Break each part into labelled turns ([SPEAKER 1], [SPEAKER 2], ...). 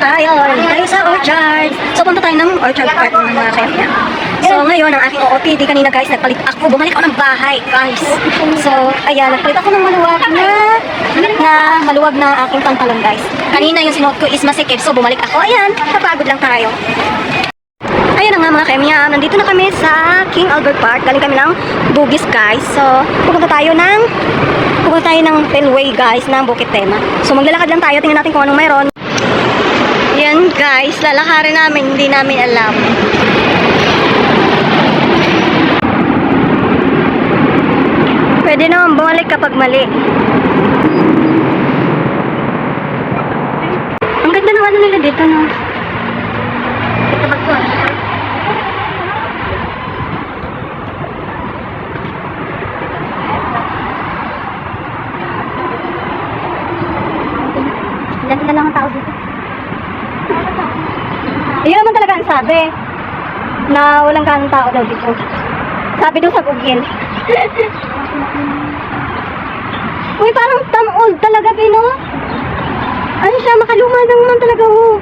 [SPEAKER 1] Ayun, tayo sa orchard. So, punta tayo ng orchard park ng mga kaya. So, ngayon, ang aking OOTD kanina guys, nagpalit ako. Bumalik ako ng bahay, guys. So, ayan, nagpalit ako ng maluwag na aking pantalon, guys. Kanina yung sinuot ko is masikip, so bumalik ako. Ayan, napagod lang tayo. Ayan na nga mga kemya, nandito na kami sa King Albert Park. Galing kami ng Bugis, guys. So, pupunta tayo ng Pelway, guys, ng Bukit Tema. So, maglalakad lang tayo. Tingnan natin kung anong mayroon. Yan, guys. Lalakarin namin. Hindi namin alam. Pwede naman bumalik kapag mali. Ang ganda ng ano nila dito, no? Ito ba ito? Ganda lang ang tao dito. Ayun naman talaga ang sabi na walang kanong tao daw dito. Sabi daw sa Google. Uy, parang tam-old talaga, Pino. Ano siya, makaluma naman talaga, oh.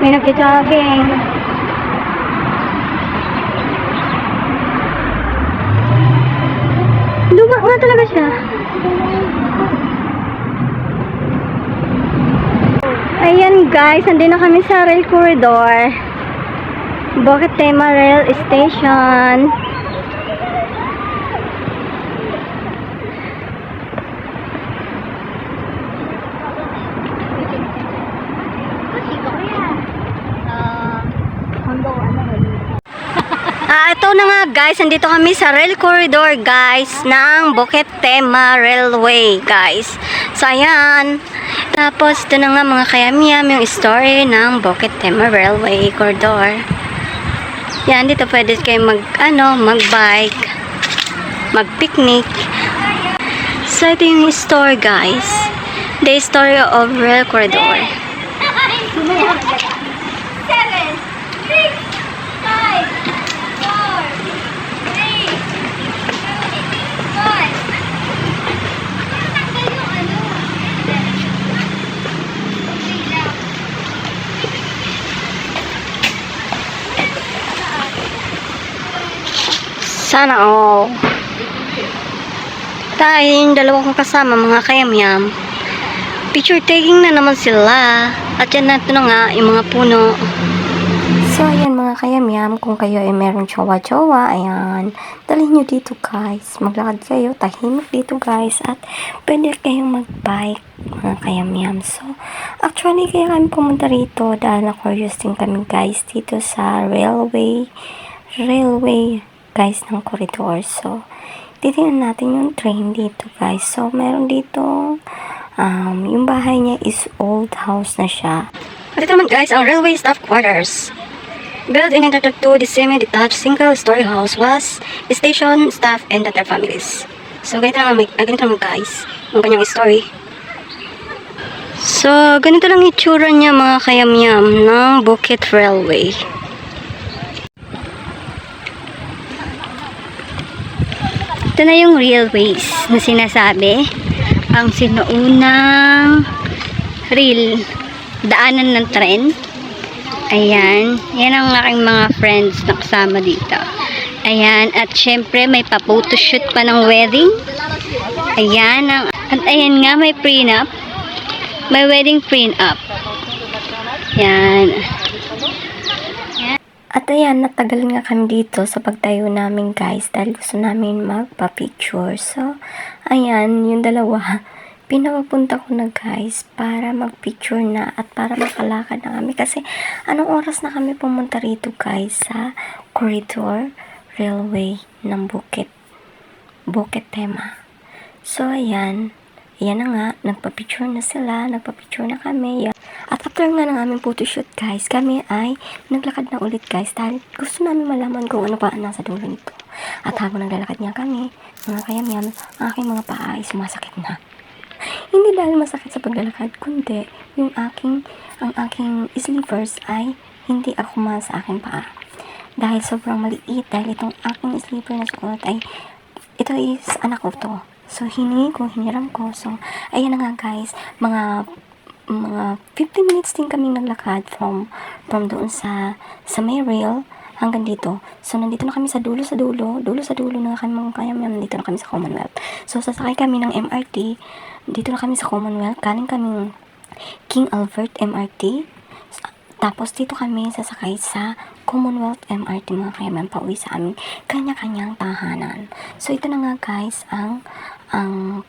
[SPEAKER 1] May nagja-jogging. Luma nga talaga siya. Ayan guys, nandito na kami sa rail corridor. Bukit Tema Rail Station. Ito na nga guys, nandito kami sa rail corridor guys ng Bukit Tema Railway guys. So ayan, tapos ito na nga mga kayamyam yung story ng Bukit Tema Railway corridor. Yan, dito pwede kayo mag-bike, mag-picnic. So ito yung story guys, the story of rail corridor. 7, 5, 4, 3, 2, 1. Sana all. Tayo yung dalawa kong kasama mga kayamyam. Picture taking na naman sila. At yan na ito na nga yung mga puno. So ayan mga kayamyam, kung kayo ay meron jowa-jowa, ayan, dalhin nyo dito guys. Maglakad kayo, tahimik dito guys. At pwede kayong mag-bike mga kayamyam. So actually kaya kami pumunta rito dahil na-curious din kami guys dito sa railway guys ng corridor. So titingnan natin yung train dito guys. So meron dito yung bahay niya is old house na siya. At ito naman guys ang railway staff quarters. Built in 1932, the semi-detached single-story house was station staff and their families. So ganito naman guys ang kanyang story. So ganito lang itsura niya mga kayamyam ng Bukit Railway. Ito na yung railways na sinasabi. Ang sinuunang rail, daanan ng tren. Ayan. Yan ang aking mga friends na kasama dito. Ayan. At syempre may pa-photoshoot pa ng wedding. Ayan. At ayan nga may prenup. May wedding prenup. Ayan. At ayan, natagal nga kami dito sa pagtayo namin guys dahil gusto namin magpa-picture. So, ayan, yung dalawa, pinapunta ko na guys para mag-picture na at para makalakad na kami. Kasi, anong oras na kami pumunta rito guys sa corridor railway ng Bukit Tema. So, ayan na nga, nagpa-picture na sila, nagpa-picture na kami. At after nga ng aming photoshoot guys, kami ay naglakad na ulit guys dahil gusto namin malaman kung ano pa nasa dulo nito. At habang naglalakad nga kami, mga kayamyam, ang aking mga paa ay sumasakit na. Hindi dahil masakit sa paglalakad, kundi ang aking slippers ay hindi akuma sa aking paa. Dahil sobrang maliit, dahil itong aking slipper na suot ay, ito is anak ko to. So, hiniram ko. So, ayan na nga guys, mga mga 15 minutes din kaming naglakad from doon sa may rail hanggang dito. So, nandito na kami sa dulo na kami mga kayam-yam, nandito na kami sa Commonwealth. So, sasakay kami ng MRT, dito na kami sa Commonwealth, galing kami King Albert MRT, tapos dito kami sasakay sa Commonwealth MRT mga kayam-yam, pauwi sa aming kanya-kanyang tahanan. So, ito na nga guys, ang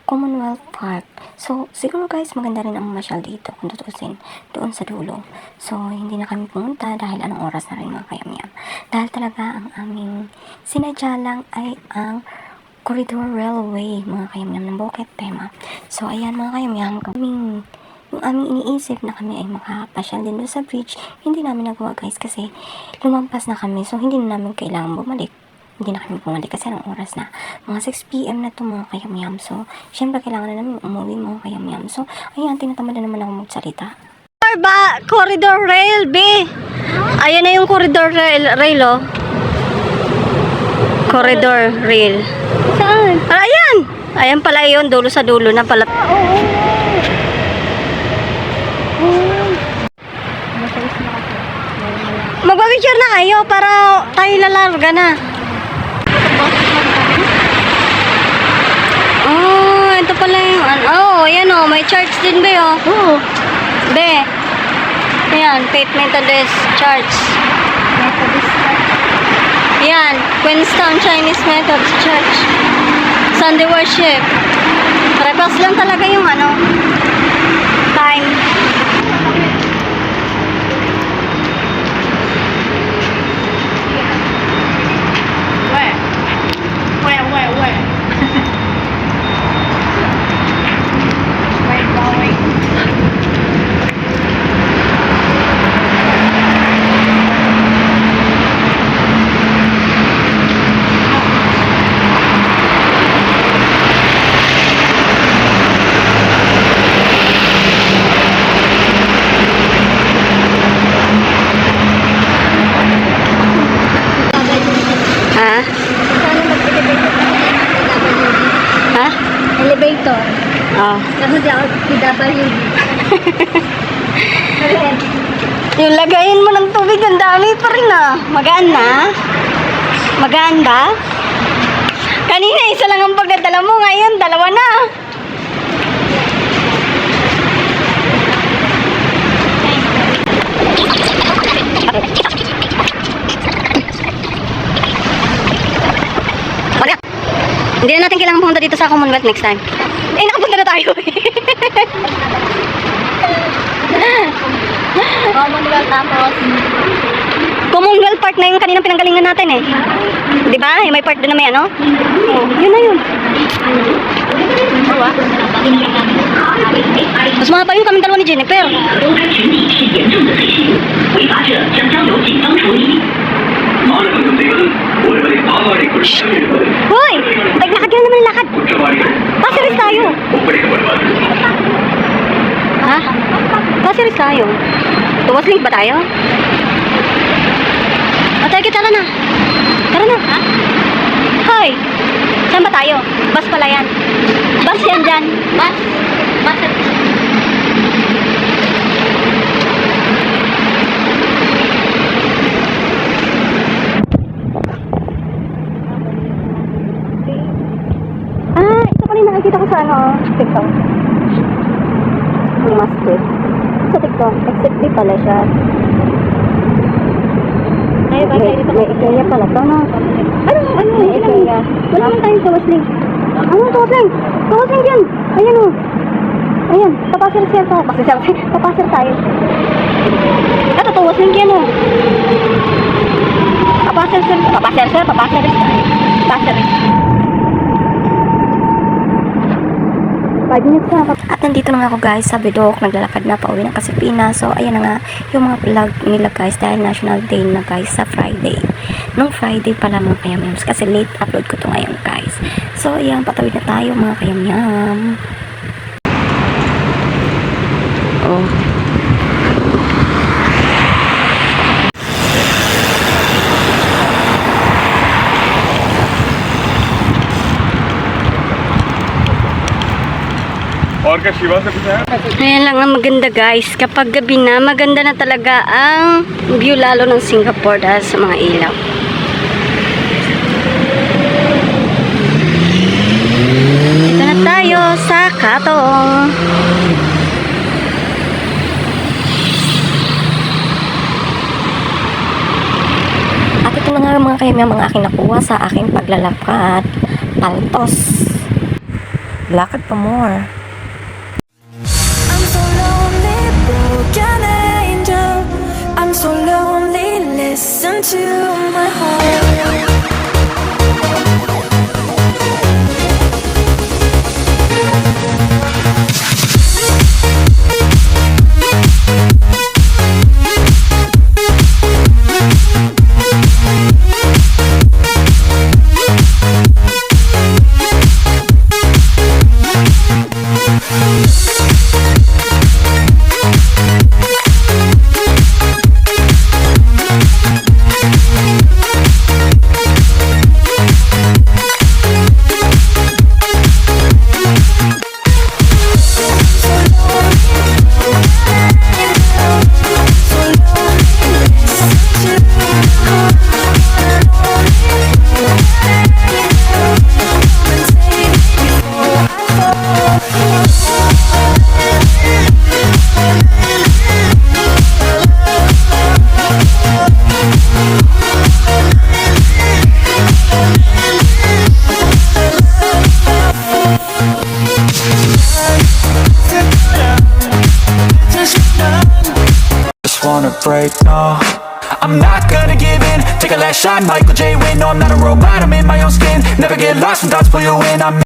[SPEAKER 1] Commonwealth Park. So, siguro guys, maganda rin ang masyal dito kung tutusin doon sa dulo. So, hindi na kami pumunta dahil anong oras na rin mga kayam-yam. Dahil talaga ang aming sinadya lang ay ang Corridor Railway mga kayam-yam ng Bukit Tema. So, ayan mga kayam-yam, yung aming iniisip na kami ay makapasyal din doon sa bridge, hindi namin nagawa guys kasi lumampas na kami. So, hindi na namin kailangan bumalik. Hindi na kami bumalik kasi ang oras na mga 6 PM na to mga kayam-yam. So, syempre kailangan na namin umuwi mga kayam-yam. So, ayan, tinatamad na naman ako magsalita. Corridor Rail, B. Ayan na yung Corridor Rail, oh. Corridor Rail. Saan? Ayan! Ayan pala yun, dulo sa dulo na pala. Magpapicture na kayo para tayo lalarga na. Oh, ito pala yung ayan oh, may church din ba oh? Oo. Be. Ayan, Faith Methodist Church. Ayan, Queenstown Chinese Methodist Church. Sunday worship. Repas lang talaga yung time.
[SPEAKER 2] Elevator.
[SPEAKER 1] Oh.
[SPEAKER 2] Kasi di ako PWD.
[SPEAKER 1] Yung lagayin mo ng tubig, ang dami pa rin ah. Magaan na? Magaan ba? Kanina isa lang ang pagdadala mo, ngayon dalawa na. Hindi na natin kailangan pumunta dito sa Commonwealth next time. Eh, nakapunta na tayo eh.
[SPEAKER 2] Commonwealth tapos.
[SPEAKER 1] Commonwealth Park na yung kaninang pinanggalingan natin eh. Di ba? May park doon na may ano? Oh, yun na yun. Mas mga pa yun kami dalawa ni Jennifer. Hoy! Naglakad ka naman lakad. Pasiris tayo. Ha? Pasiris tayo. Tuwas link ba tayo? O, tayo tara na. Tara na. Ha? Hoy! Saan ba tayo? Bus pala yan. Bus yan dyan.
[SPEAKER 2] Bus. Bus.
[SPEAKER 1] Nakikita ko sa TikTok. Yung masjid. Sa TikTok, exit B pala siya. May ikaya pala to, no? Ano? May ikaya. Wala naman tayong tawas link. Tawas link? Tawas link yan. Ayan o. Ayan, papasir-sir to. Papasir tayo. Ito, tawas link yan o. Papasir-sir. Papasir. 5 minutes na. At nandito na nga ako guys sa Bidok, naglalakad na pauwi ng Kasipina. So ayan na nga yung mga vlog nila guys dahil National Day na guys sa Friday. Nung Friday pala mga kayam-yams kasi late upload ko to ngayon guys. So ayan, patawid na tayo mga kayam-yam. Oh.
[SPEAKER 3] और क्या शिवा से पूछा है?
[SPEAKER 1] Ayan lang ang maganda guys. Kapag gabi na, maganda na talaga ang view lalo ng Singapore dahil sa mga ilaw. Dito na tayo sa Katong. At ito na nga mga kaibigan, mga aking nakuha sa aking paglalakad. Paltos. Lakad pa more.
[SPEAKER 4] I'm so lonely, broken angel. I'm so lonely, listen to my heart.
[SPEAKER 5] Wanna break, no, I'm not gonna give in. Take a last shot, Michael J. Win. No, I'm not a robot, I'm in my own skin. Never get lost when thoughts pull you in. I'm